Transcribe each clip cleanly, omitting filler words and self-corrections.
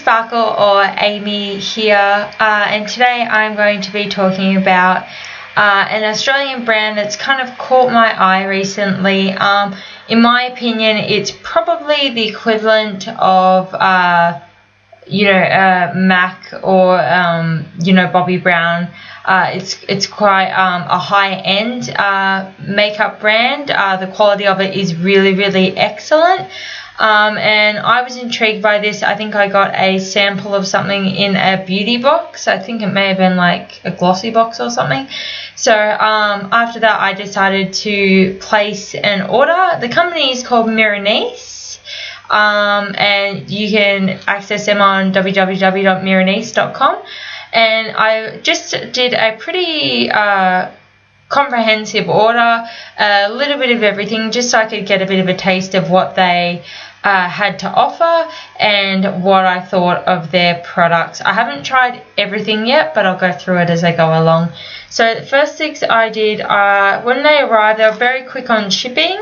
Sparkle or Amy here, and today I'm going to be talking about an Australian brand that's kind of caught my eye recently. In my opinion, it's probably the equivalent of MAC or Bobbi Brown. It's quite a high-end makeup brand. The quality of it is really excellent. And I was intrigued by this. I think I got a sample of something in a beauty box. I think it may have been like a glossy box or something. So after that, I decided to place an order. The company is called Mirenesse, and you can access them on www.mirenesse.com. And I just did a pretty comprehensive order, a little bit of everything, just so I could get a bit of a taste of what they had to offer and what I thought of their products. I haven't tried everything yet, but I'll go through it as I go along. So the first things I did, when they arrived, they were very quick on shipping,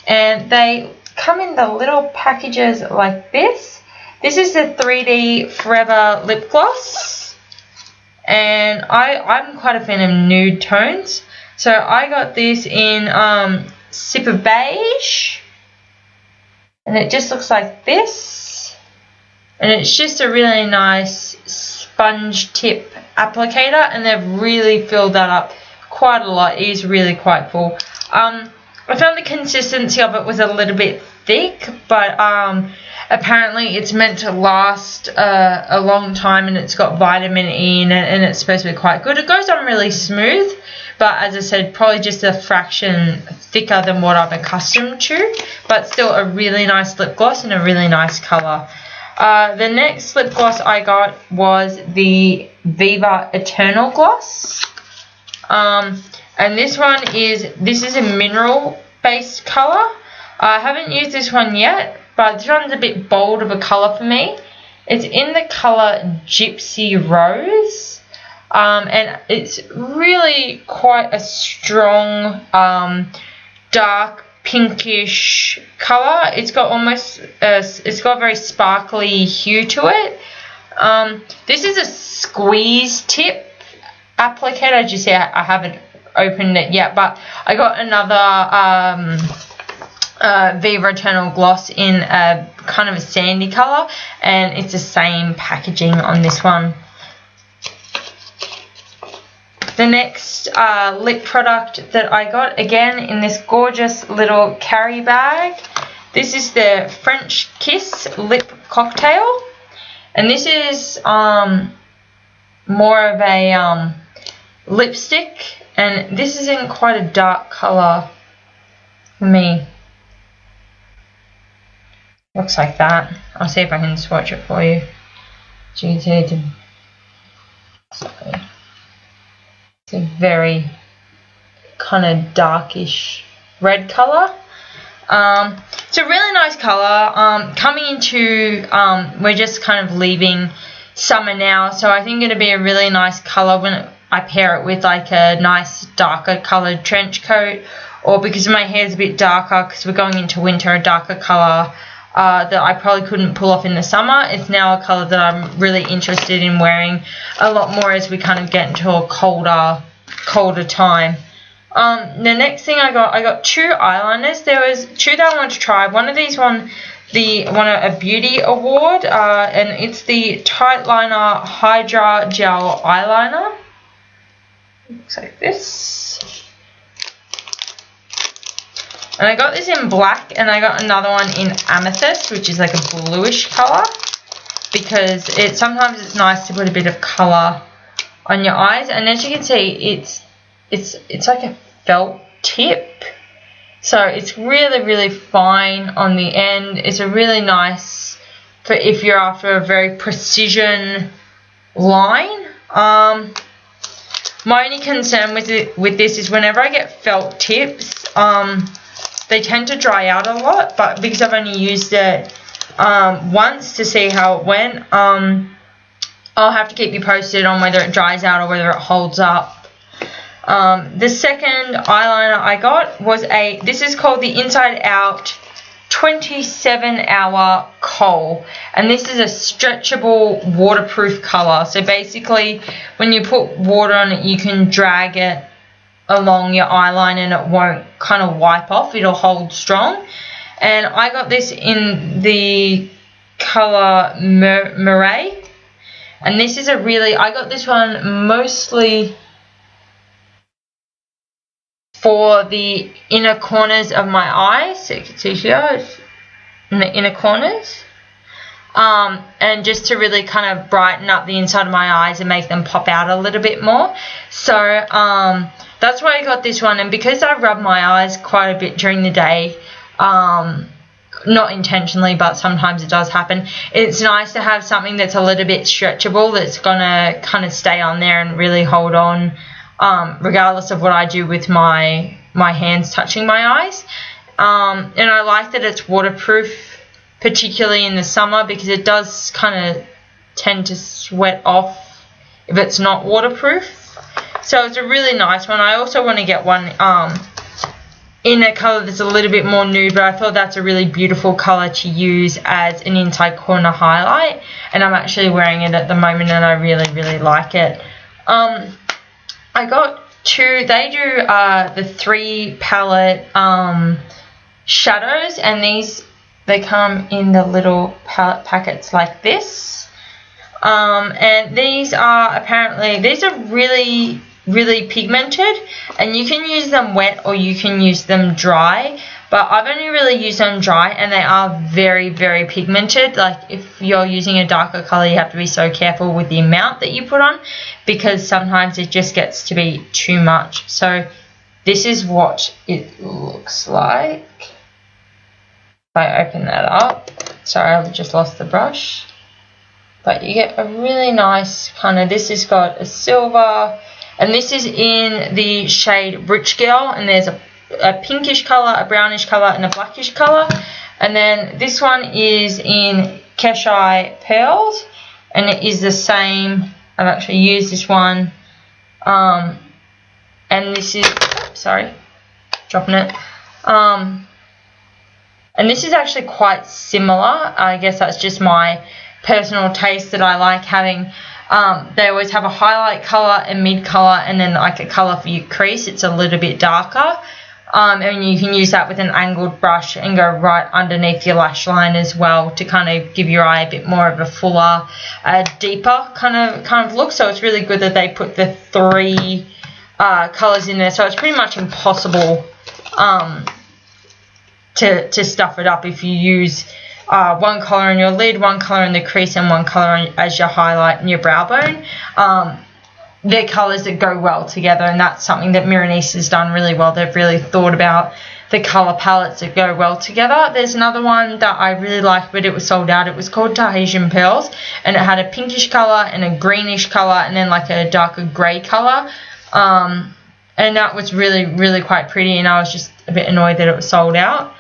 and they come in the little packages like this. This is the 3D Forever lip gloss, and I'm quite a fan of nude tones. So I got this in Super Beige, and it just looks like this, and it's just a really nice sponge tip applicator, and they've really filled that up quite a lot. It is really quite full. I found the consistency of it was a little bit thick, but apparently it's meant to last a long time, and it's got vitamin E in it, and it's supposed to be quite good. It goes on really smooth, but as I said, probably just a fraction thicker than what I'm accustomed to, but still a really nice lip gloss and a really nice colour. The next lip gloss I got was the Viva Eternal Gloss, and this is a mineral based colour. I haven't used this one yet, but this one's a bit bold of a colour for me. It's in the colour Gypsy Rose. And it's really quite a strong, dark pinkish colour. It's got it's got a very sparkly hue to it. This is a squeeze tip applicator. As you see, I haven't opened it yet, but I got another Viva Eternal gloss in a kind of a sandy colour, and it's the same packaging on this one. The next lip product that I got, again in this gorgeous little carry bag, this is the French Kiss Lip Cocktail, and this is more of a lipstick, and this is in quite a dark colour for me. Looks like that. I'll see if I can swatch it for you. So you can see it's a very kind of darkish red colour. It's a really nice colour. Coming into, we're just kind of leaving summer now, so I think it'll be a really nice colour when I pair it with like a nice darker coloured trench coat, or because my hair's a bit darker because we're going into winter, a darker colour that I probably couldn't pull off in the summer. It's now a colour that I'm really interested in wearing a lot more as we kind of get into a colder time. The next thing I got two eyeliners. There was two that I wanted to try. One of these won a beauty award, and it's the Eyeliner Hydra Gel Eyeliner. Looks like this. And I got this in black, and I got another one in amethyst, which is like a bluish colour, because sometimes it's nice to put a bit of colour on your eyes. And as you can see, it's like a felt tip, so it's really fine on the end. It's a really nice for if you're after a very precision line. My only concern with this is whenever I get felt tips, they tend to dry out a lot, but because I've only used it once to see how it went, I'll have to keep you posted on whether it dries out or whether it holds up. The second eyeliner I got was this is called the Inside Out 27-hour kohl, and this is a stretchable waterproof color. So basically when you put water on it, you can drag it along your eyeliner and it won't kind of wipe off, it'll hold strong. And I got this in the color Mirin, and this is I got this one mostly for the inner corners of my eyes, so you can see here in the inner corners, and just to really kind of brighten up the inside of my eyes and make them pop out a little bit more. So that's why I got this one, and because I rub my eyes quite a bit during the day, not intentionally, but sometimes it does happen, it's nice to have something that's a little bit stretchable, that's gonna kind of stay on there and really hold on, regardless of what I do with my hands touching my eyes. And I like that it's waterproof, particularly in the summer, because it does kind of tend to sweat off if it's not waterproof. So it's a really nice one. I also want to get one in a color that's a little bit more nude, but I thought that's a really beautiful color to use as an inside corner highlight, and I'm actually wearing it at the moment and I really, really like it. I got two, they do the 3 palette shadows, and they come in the little palette packets like this, and these are really, really pigmented, and you can use them wet or you can use them dry, but I've only really used them dry, and they are very, very pigmented. Like, if you're using a darker color, you have to be so careful with the amount that you put on, because sometimes it just gets to be too much. So this is what it looks like. If I open that up, sorry, I've just lost the brush, but you get a really nice kind of, this has got a silver, and this is in the shade Rich Girl, and there's a pinkish color, a brownish color, and a blackish color. And then this one is in Kesha Pearls, and it is the same. I've actually used this one, and this is, sorry, dropping it, and this is actually quite similar. I guess that's just my personal taste, that I like having, they always have a highlight color, a mid color, and then like a color for your crease. It's a little bit darker, and you can use that with an angled brush and go right underneath your lash line as well, to kind of give your eye a bit more of a fuller, deeper kind of look. So it's really good that they put the 3 colors in there, so it's pretty much impossible to stuff it up if you use one color in your lid, one color in the crease, and one color as your highlight and your brow bone. They're colors that go well together, and that's something that Mirenesse has done really well. They've really thought about the color palettes that go well together. There's another one that I really liked, but it was sold out. It was called Tahitian Pearls, and it had a pinkish color and a greenish color, and then like a darker gray color, and that was really, really quite pretty, and I was just a bit annoyed that it was sold out.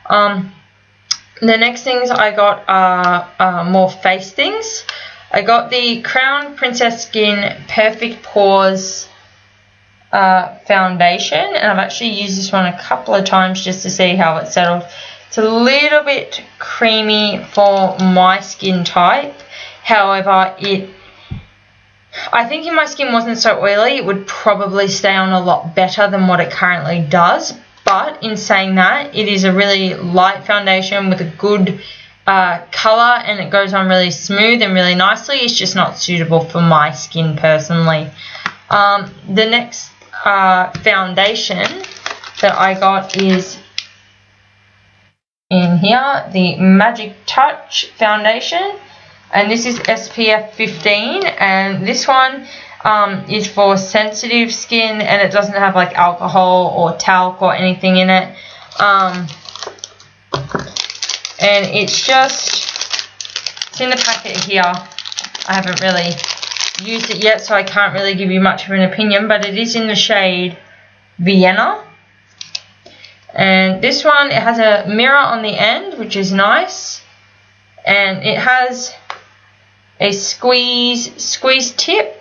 The next things I got are more face things. I got the Crown Princess Skin Perfect Pores foundation, and I've actually used this one a couple of times just to see how it settled. It's a little bit creamy for my skin type. However, I think if my skin wasn't so oily, it would probably stay on a lot better than what it currently does. But in saying that, it is a really light foundation with a good colour, and it goes on really smooth and really nicely. It's just not suitable for my skin personally. The next foundation that I got is in here, the Magic Touch foundation, and this is SPF 15, and this one is for sensitive skin, and it doesn't have like alcohol or talc or anything in it, and it's in the packet here. I haven't really used it yet, so I can't really give you much of an opinion, but it is in the shade Vienna, and this one, it has a mirror on the end, which is nice, and it has a squeeze tip.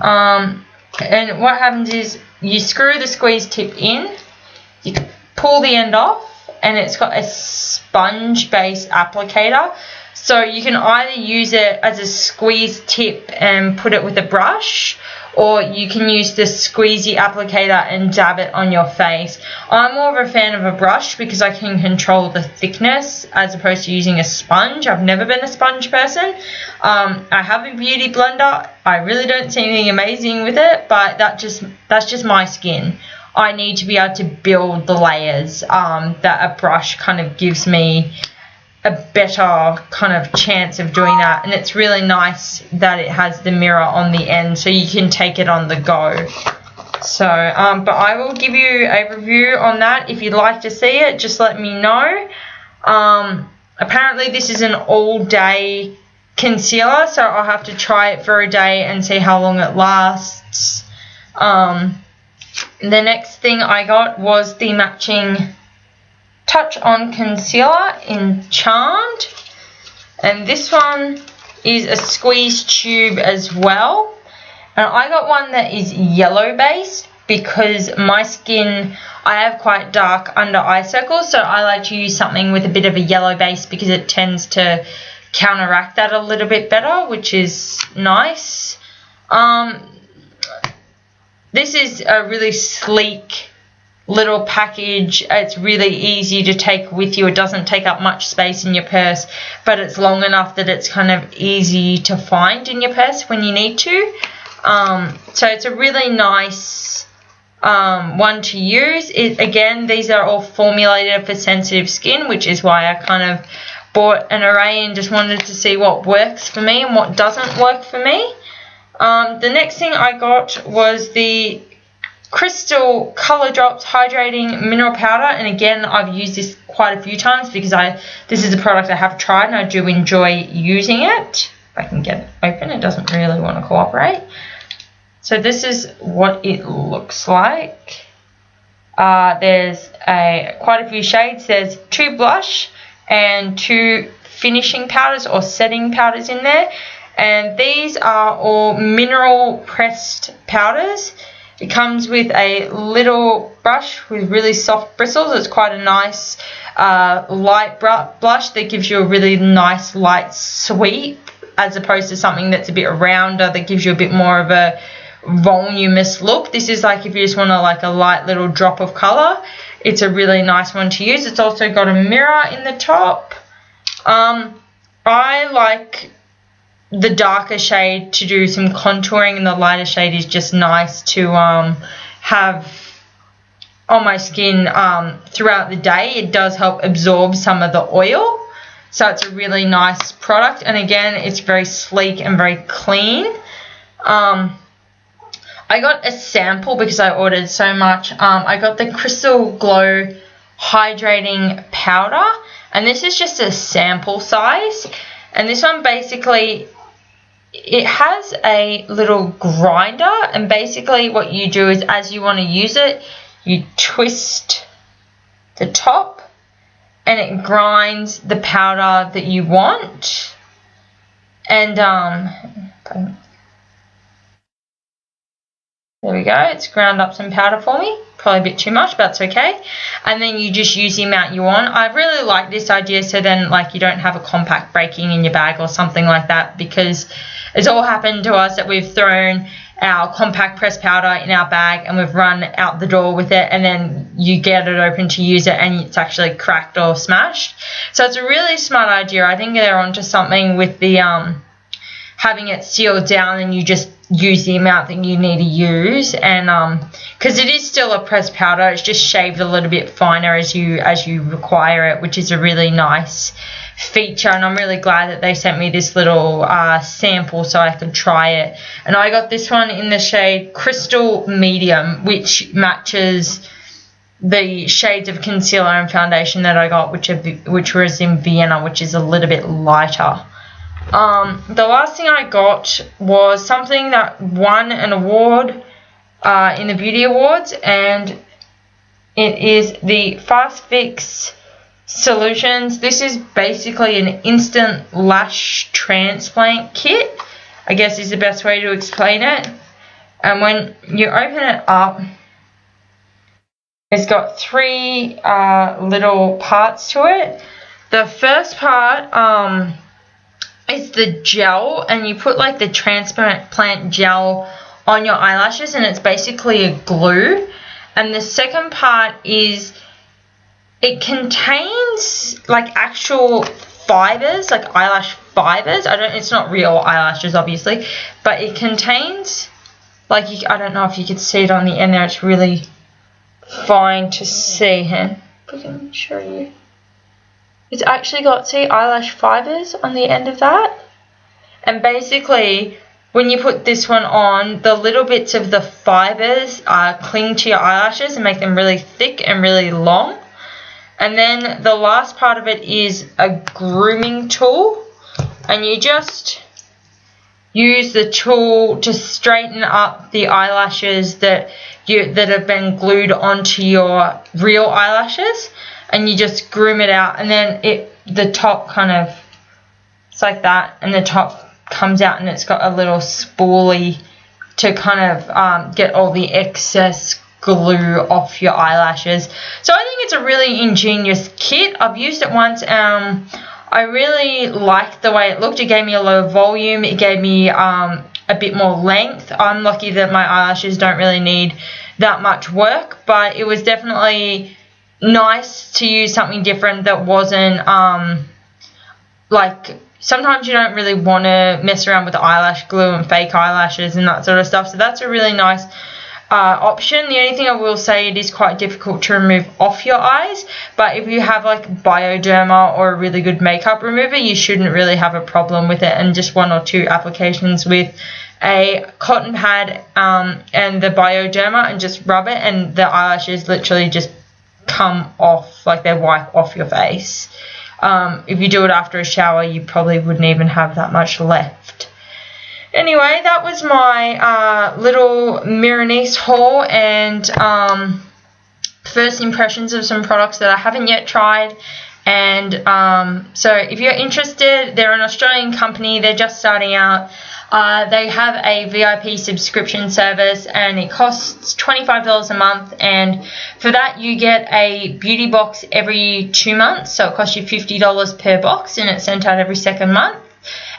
And what happens is you screw the squeeze tip in, you pull the end off, and it's got a sponge based applicator. So you can either use it as a squeeze tip and put it with a brush, or you can use the squeezy applicator and dab it on your face. I'm more of a fan of a brush because I can control the thickness as opposed to using a sponge. I've never been a sponge person. I have a beauty blender. I really don't see anything amazing with it, but that's just my skin. I need to be able to build the layers that a brush kind of gives me a better kind of chance of doing that. And it's really nice that it has the mirror on the end so you can take it on the go. So but I will give you a review on that. If you'd like to see it, just let me know. Apparently this is an all day concealer, so I'll have to try it for a day and see how long it lasts. The next thing I got was the matching Touch On Concealer in Charmed, and this one is a squeeze tube as well, and I got one that is yellow based because my skin, I have quite dark under eye circles, so I like to use something with a bit of a yellow base because it tends to counteract that a little bit better, which is nice. This is a really sleek little package. It's really easy to take with you. It doesn't take up much space in your purse, but it's long enough that it's kind of easy to find in your purse when you need to. So it's a really nice one to use. Again, these are all formulated for sensitive skin, which is why I kind of bought an array and just wanted to see what works for me and what doesn't work for me. The next thing I got was the Crystal Colour Drops Hydrating Mineral Powder, and again I've used this quite a few times because this is a product I have tried and I do enjoy using it. If I can get it open, it doesn't really want to cooperate. So this is what it looks like. There's quite a few shades. There's 2 blush and 2 finishing powders or setting powders in there, and these are all mineral pressed powders. It comes with a little brush with really soft bristles. It's quite a nice light blush that gives you a really nice light sweep, as opposed to something that's a bit rounder that gives you a bit more of a voluminous look. This is like if you just want like a light little drop of colour. It's a really nice one to use. It's also got a mirror in the top. I like the darker shade to do some contouring, and the lighter shade is just nice to have on my skin throughout the day. It does help absorb some of the oil, so it's a really nice product, and again it's very sleek and very clean. I got a sample because I ordered so much. I got the Crystal Glow Hydrating Powder, and this is just a sample size, and this one basically, it has a little grinder, and basically what you do is, as you want to use it, you twist the top and it grinds the powder that you want. And there we go, it's ground up some powder for me. Probably a bit too much, but that's okay. And then you just use the amount you want. I really like this idea, so then like you don't have a compact breaking in your bag or something like that, because it's all happened to us that we've thrown our compact pressed powder in our bag and we've run out the door with it, and then you get it open to use it and it's actually cracked or smashed. So it's a really smart idea. I think they're onto something with the having it sealed down and you just use the amount that you need to use, and because it is still a pressed powder, it's just shaved a little bit finer as you require it, which is a really nice feature. And I'm really glad that they sent me this little sample so I could try it. And I got this one in the shade Crystal Medium, which matches the shades of concealer and foundation that I got, which was in Vienna, which is a little bit lighter. The last thing I got was something that won an award in the Beauty Awards, and it is the Fast Fix Solutions. This is basically an instant lash transplant kit, I guess is the best way to explain it. And when you open it up, It's got three little parts to it. The first part is the gel, and you put like the transparent plant gel on your eyelashes, and it's basically a glue. And the second part is it contains like actual fibers, like eyelash fibers. It's not real eyelashes obviously, but it contains like, I don't know if you can see it on the end there, it's really fine to see. I can show you. It's actually got, see, eyelash fibers on the end of that. And basically, when you put this one on, the little bits of the fibers cling to your eyelashes and make them really thick and really long. And then the last part of it is a grooming tool. And you just use the tool to straighten up the eyelashes that have been glued onto your real eyelashes. And you just groom it out, and then the top kind of, it's like that, and the top comes out, and it's got a little spoolie to kind of get all the excess glue off your eyelashes. So I think it's a really ingenious kit. I've used it once. I really liked the way it looked. It gave me a lot of volume. It gave me a bit more length. I'm lucky that my eyelashes don't really need that much work, but it was definitely nice to use something different that wasn't like, sometimes you don't really want to mess around with eyelash glue and fake eyelashes and that sort of stuff, so that's a really nice option. The only thing I will say, it is quite difficult to remove off your eyes, but if you have like Bioderma or a really good makeup remover, you shouldn't really have a problem with it, and just 1 or 2 applications with a cotton pad and the Bioderma, and just rub it, and the eyelashes literally just come off, like they wipe off your face. If you do it after a shower, you probably wouldn't even have that much left. Anyway, that was my little Mirenesse haul and first impressions of some products that I haven't yet tried. And so if you're interested, they're an Australian company, they're just starting out. They have a VIP subscription service, and it costs $25 a month, and for that you get a beauty box every 2 months, so it costs you $50 per box, and it's sent out every second month,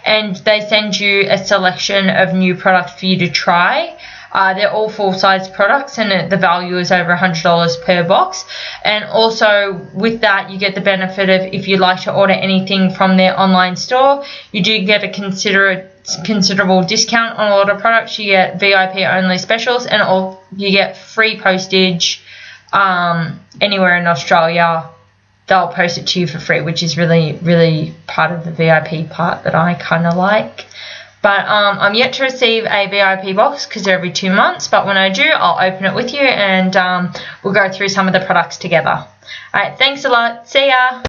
and they send you a selection of new products for you to try. They're all full-size products, and the value is over $100 per box. And also with that, you get the benefit of, if you'd like to order anything from their online store, you do get a considerable discount on a lot of products. You get VIP only specials, and you get free postage anywhere in Australia. They'll post it to you for free, which is really, really part of the VIP part that I kind of like. But I'm yet to receive a VIP box because they're every 2 months. But when I do, I'll open it with you, and we'll go through some of the products together. Alright, thanks a lot. See ya.